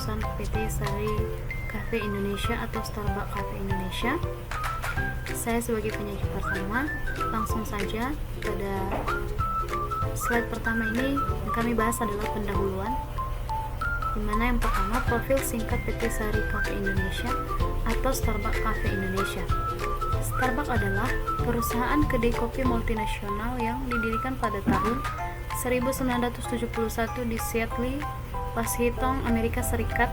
perusahaan PT Sari Cafe Indonesia atau Starbucks Cafe Indonesia. Saya sebagai penyaji pertama, langsung saja pada slide pertama ini yang kami bahas adalah pendahuluan, dimana yang pertama profil singkat PT Sari Cafe Indonesia atau Starbucks Cafe Indonesia. Starbucks adalah perusahaan kedai kopi multinasional yang didirikan pada tahun 1971 di Seattle, Washington, Amerika Serikat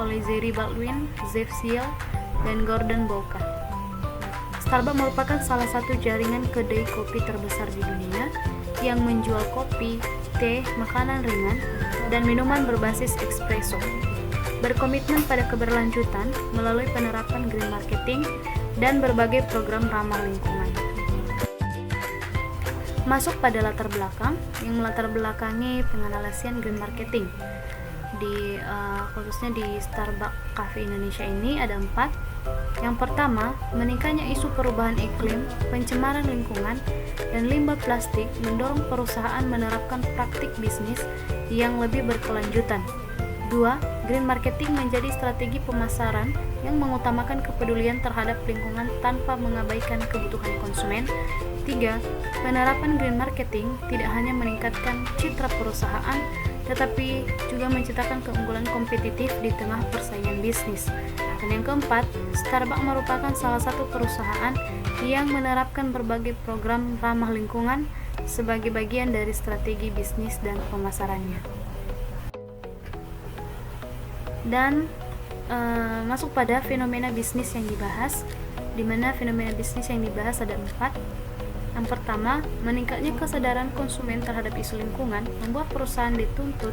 oleh Jerry Baldwin, Jeff Seal, dan Gordon Boka. Starbucks merupakan salah satu jaringan kedai kopi terbesar di dunia yang menjual kopi, teh, makanan ringan, dan minuman berbasis espresso. Berkomitmen pada keberlanjutan melalui penerapan green marketing dan berbagai program ramah lingkungan. Masuk pada latar belakang yang melatar belakangi penganalisian green marketing. Khususnya di Starbucks Cafe Indonesia ini ada 4. Yang pertama, meningkatnya isu perubahan iklim, pencemaran lingkungan, dan limbah plastik mendorong perusahaan menerapkan praktik bisnis yang lebih berkelanjutan. 2. Green marketing menjadi strategi pemasaran yang mengutamakan kepedulian terhadap lingkungan tanpa mengabaikan kebutuhan konsumen. 3. Penerapan green marketing tidak hanya meningkatkan citra perusahaan, tetapi juga menciptakan keunggulan kompetitif di tengah persaingan bisnis. Dan yang keempat, Starbucks merupakan salah satu perusahaan yang menerapkan berbagai program ramah lingkungan sebagai bagian dari strategi bisnis dan pemasarannya. Dan masuk pada fenomena bisnis yang dibahas, di mana fenomena bisnis yang dibahas ada 4. Yang pertama, meningkatnya kesadaran konsumen terhadap isu lingkungan membuat perusahaan dituntut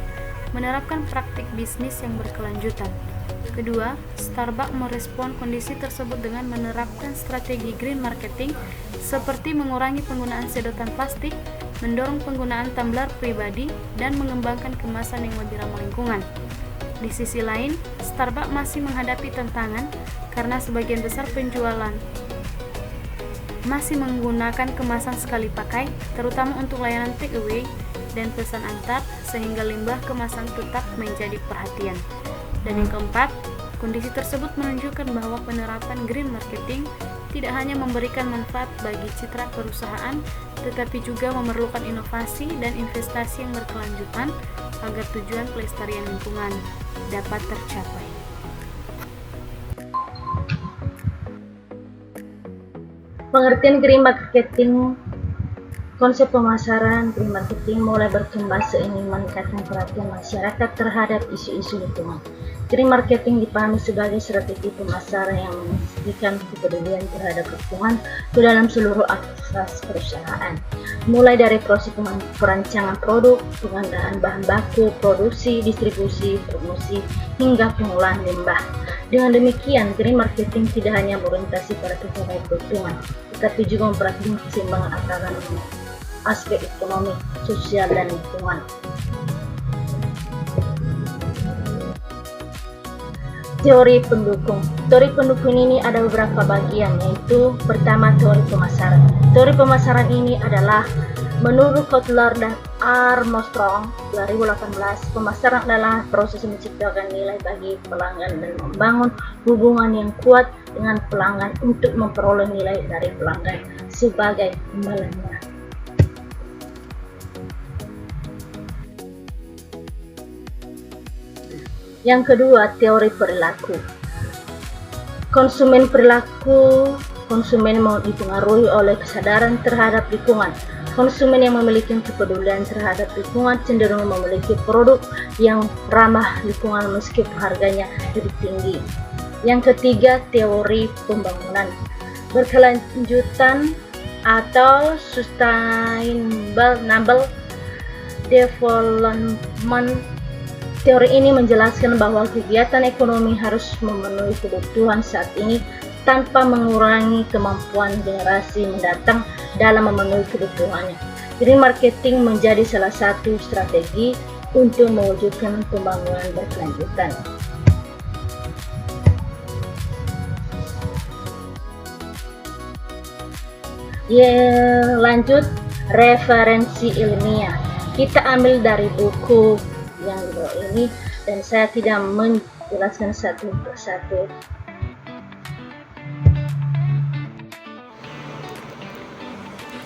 menerapkan praktik bisnis yang berkelanjutan. Kedua, Starbucks merespon kondisi tersebut dengan menerapkan strategi green marketing seperti mengurangi penggunaan sedotan plastik, mendorong penggunaan tumbler pribadi, dan mengembangkan kemasan yang lebih ramah lingkungan. Di sisi lain, Starbucks masih menghadapi tantangan karena sebagian besar penjualan masih menggunakan kemasan sekali pakai, terutama untuk layanan take away dan pesan antar, sehingga limbah kemasan tetap menjadi perhatian. Dan yang keempat, kondisi tersebut menunjukkan bahwa penerapan green marketing tidak hanya memberikan manfaat bagi citra perusahaan, tetapi juga memerlukan inovasi dan investasi yang berkelanjutan agar tujuan pelestarian lingkungan dapat tercapai. Pengertian green marketing. Konsep pemasaran green marketing mulai berkembang seiring meningkatkan perhatian masyarakat terhadap isu-isu lingkungan. Green marketing dipahami sebagai strategi pemasaran yang memastikan kepedulian terhadap lingkungan ke dalam seluruh aktivitas perusahaan, mulai dari proses perancangan produk, pengadaan bahan baku, produksi, distribusi, promosi, hingga pengolahan limbah. Dengan demikian, green marketing tidak hanya berorientasi pada pencapaian keuntungan, tetapi juga memperhatikan keseimbangan antara aspek ekonomi, sosial, dan lingkungan. Teori pendukung. Teori pendukung ini ada beberapa bagian, yaitu pertama, teori pemasaran. Teori pemasaran ini adalah menurut Kotler dan Armstrong 2018, pemasaran adalah proses menciptakan nilai bagi pelanggan dan membangun hubungan yang kuat dengan pelanggan untuk memperoleh nilai dari pelanggan sebagai imbalannya. Yang kedua, teori perilaku. Konsumen mau dipengaruhi oleh kesadaran terhadap lingkungan. Konsumen yang memiliki kepedulian terhadap lingkungan cenderung memiliki produk yang ramah lingkungan meskipun harganya lebih tinggi. Yang ketiga, teori pembangunan berkelanjutan atau sustainable development. Teori ini menjelaskan bahwa kegiatan ekonomi harus memenuhi kebutuhan saat ini tanpa mengurangi kemampuan generasi mendatang dalam memenuhi kebutuhannya. Green marketing menjadi salah satu strategi untuk mewujudkan pembangunan berkelanjutan. Lanjut, referensi ilmiah. Kita ambil dari buku yang di bawah ini, dan saya tidak jelaskan satu persatu.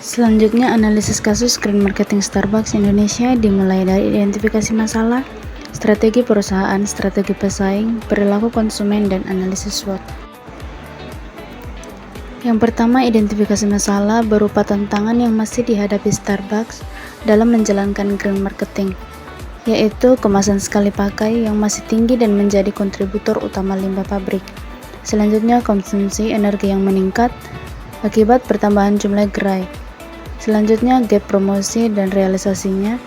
Selanjutnya, analisis kasus green marketing Starbucks Indonesia dimulai dari identifikasi masalah, strategi perusahaan, strategi pesaing, perilaku konsumen, dan analisis SWOT. Yang pertama, identifikasi masalah berupa tantangan yang masih dihadapi Starbucks dalam menjalankan green marketing, yaitu kemasan sekali pakai yang masih tinggi dan menjadi kontributor utama limbah pabrik. Selanjutnya, konsumsi energi yang meningkat akibat pertambahan jumlah gerai. Selanjutnya, gap promosi dan realisasinya,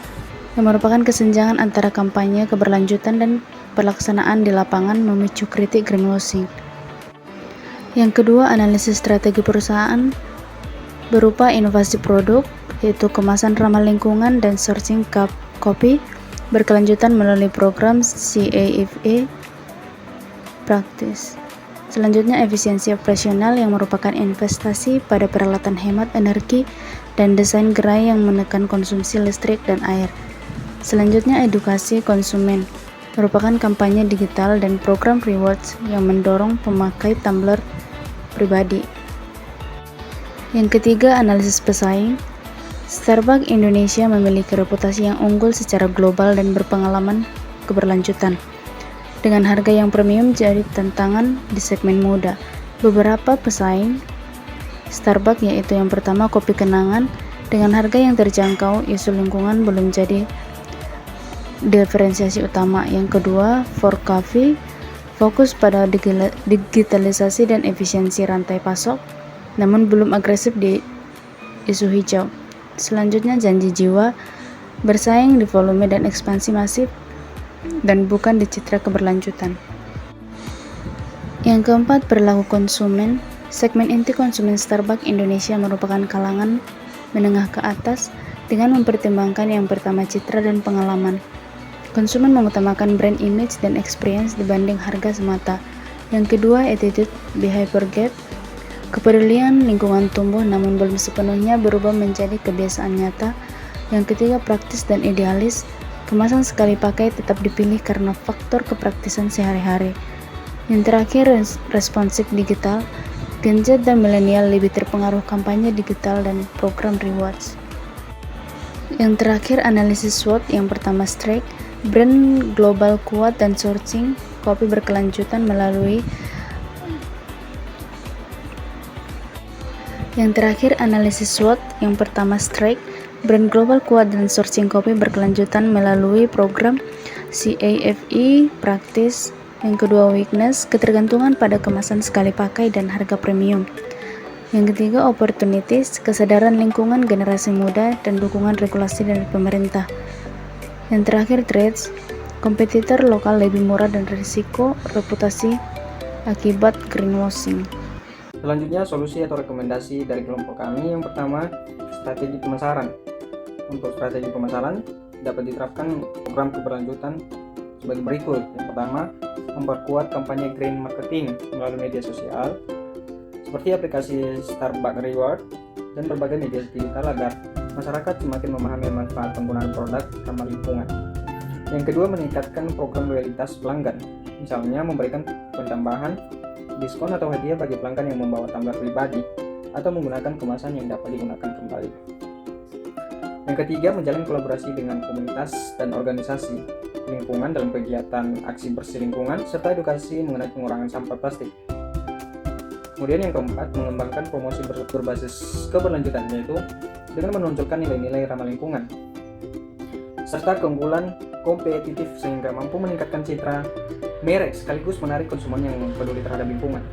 yang merupakan kesenjangan antara kampanye keberlanjutan dan pelaksanaan di lapangan memicu kritik greenwashing. Yang kedua, analisis strategi perusahaan berupa inovasi produk, yaitu kemasan ramah lingkungan dan sourcing kopi berkelanjutan melalui program CAFE Practice. Selanjutnya, efisiensi operasional yang merupakan investasi pada peralatan hemat energi dan desain gerai yang menekan konsumsi listrik dan air. Selanjutnya, edukasi konsumen merupakan kampanye digital dan program rewards yang mendorong pemakai tumbler pribadi. Yang ketiga, analisis pesaing. Starbucks Indonesia memiliki reputasi yang unggul secara global dan berpengalaman keberlanjutan. Dengan harga yang premium jadi tantangan di segmen muda. Beberapa pesaing Starbucks, yaitu yang pertama kopi kenangan dengan harga yang terjangkau, isu lingkungan belum jadi diferensiasi utama. Yang kedua, For Coffee fokus pada digitalisasi dan efisiensi rantai pasok, namun belum agresif di isu hijau. Selanjutnya, Janji Jiwa bersaing di volume dan ekspansi masif dan bukan di citra keberlanjutan. Yang keempat, perilaku konsumen. Segmen inti konsumen Starbucks Indonesia merupakan kalangan menengah ke atas dengan mempertimbangkan yang pertama citra dan pengalaman. Konsumen mengutamakan brand image dan experience dibanding harga semata. Yang kedua, attitude behavior gap. Kepedulian lingkungan tumbuh namun belum sepenuhnya berubah menjadi kebiasaan nyata. Yang ketiga, praktis dan idealis. Kemasan sekali pakai tetap dipilih karena faktor kepraktisan sehari-hari. Yang terakhir, responsif digital. Gen Z dan milenial lebih terpengaruh kampanye digital dan program rewards. Yang terakhir, analisis SWOT. Yang pertama, strike. Brand global kuat dan sourcing kopi berkelanjutan melalui. Yang terakhir, analisis SWOT. Yang pertama, strike. Brand global kuat dan sourcing kopi berkelanjutan melalui program CAFE Practice. Yang kedua, weakness, ketergantungan pada kemasan sekali pakai dan harga premium. Yang ketiga, opportunities, kesadaran lingkungan generasi muda dan dukungan regulasi dari pemerintah. Yang terakhir, threats, kompetitor lokal lebih murah dan risiko reputasi akibat greenwashing. Selanjutnya, solusi atau rekomendasi dari kelompok kami. Yang pertama, strategi pemasaran. Untuk strategi pemasaran dapat diterapkan program keberlanjutan sebagai berikut. Yang pertama, memperkuat kampanye green marketing melalui media sosial seperti aplikasi Starbucks Reward dan berbagai media digital agar masyarakat semakin memahami manfaat penggunaan produk ramah lingkungan. Yang kedua, meningkatkan program loyalitas pelanggan, misalnya memberikan penambahan diskon atau hadiah bagi pelanggan yang membawa tumbler pribadi atau menggunakan kemasan yang dapat digunakan kembali. Yang ketiga, menjalin kolaborasi dengan komunitas dan organisasi lingkungan dalam kegiatan aksi bersih lingkungan serta edukasi mengenai pengurangan sampah plastik. Kemudian yang keempat, mengembangkan promosi berbasis keberlanjutan, yaitu dengan menonjolkan nilai-nilai ramah lingkungan serta keunggulan kompetitif sehingga mampu meningkatkan citra merek sekaligus menarik konsumen yang peduli terhadap lingkungan.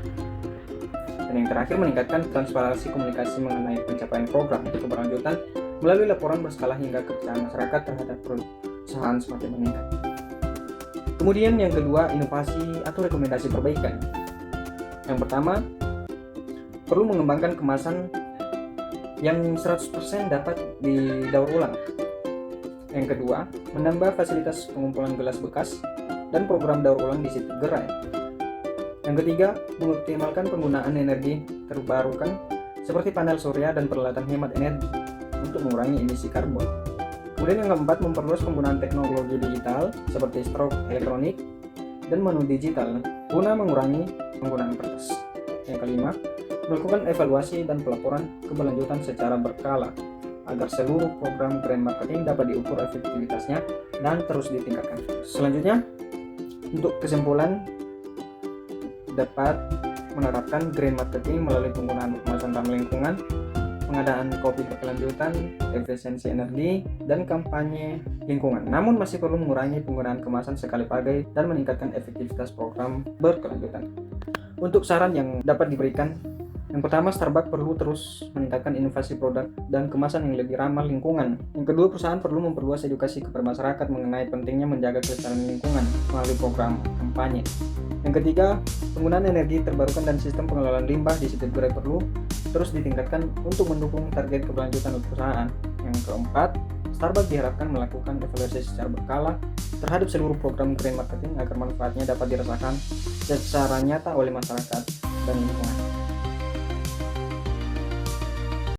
Dan yang terakhir, meningkatkan transparansi komunikasi mengenai pencapaian program keberlanjutan melalui laporan berskala hingga kepercayaan masyarakat terhadap perusahaan semakin meningkat. Kemudian yang kedua, inovasi atau rekomendasi perbaikan. Yang pertama, perlu mengembangkan kemasan yang 100% dapat didaur ulang. Yang kedua, menambah fasilitas pengumpulan gelas bekas dan program daur ulang di setiap gerai. Yang ketiga, mengoptimalkan penggunaan energi terbarukan seperti panel surya dan peralatan hemat energi untuk mengurangi emisi karbon. Kemudian yang keempat, memperluas penggunaan teknologi digital seperti stroke elektronik dan menu digital guna mengurangi penggunaan kertas. Yang kelima, melakukan evaluasi dan pelaporan keberlanjutan secara berkala agar seluruh program grant marketing dapat diukur efektivitasnya dan terus ditingkatkan. Selanjutnya, untuk kesimpulan, dapat menerapkan grant marketing melalui penggunaan kemasan ramah lingkungan, pengadaan kopi berkelanjutan, efisiensi energi, dan kampanye lingkungan. Namun masih perlu mengurangi penggunaan kemasan sekali pakai dan meningkatkan efektivitas program berkelanjutan. Untuk saran yang dapat diberikan, yang pertama, Starbucks perlu terus meningkatkan inovasi produk dan kemasan yang lebih ramah lingkungan. Yang kedua, perusahaan perlu memperluas edukasi kepada masyarakat mengenai pentingnya menjaga kelestarian lingkungan melalui program kampanye. Yang ketiga, penggunaan energi terbarukan dan sistem pengelolaan limbah di setiap gerai perlu terus ditingkatkan untuk mendukung target keberlanjutan perusahaan. Yang keempat, Starbucks diharapkan melakukan evaluasi secara berkala terhadap seluruh program grant marketing agar manfaatnya dapat dirasakan secara nyata oleh masyarakat dan lingkungan.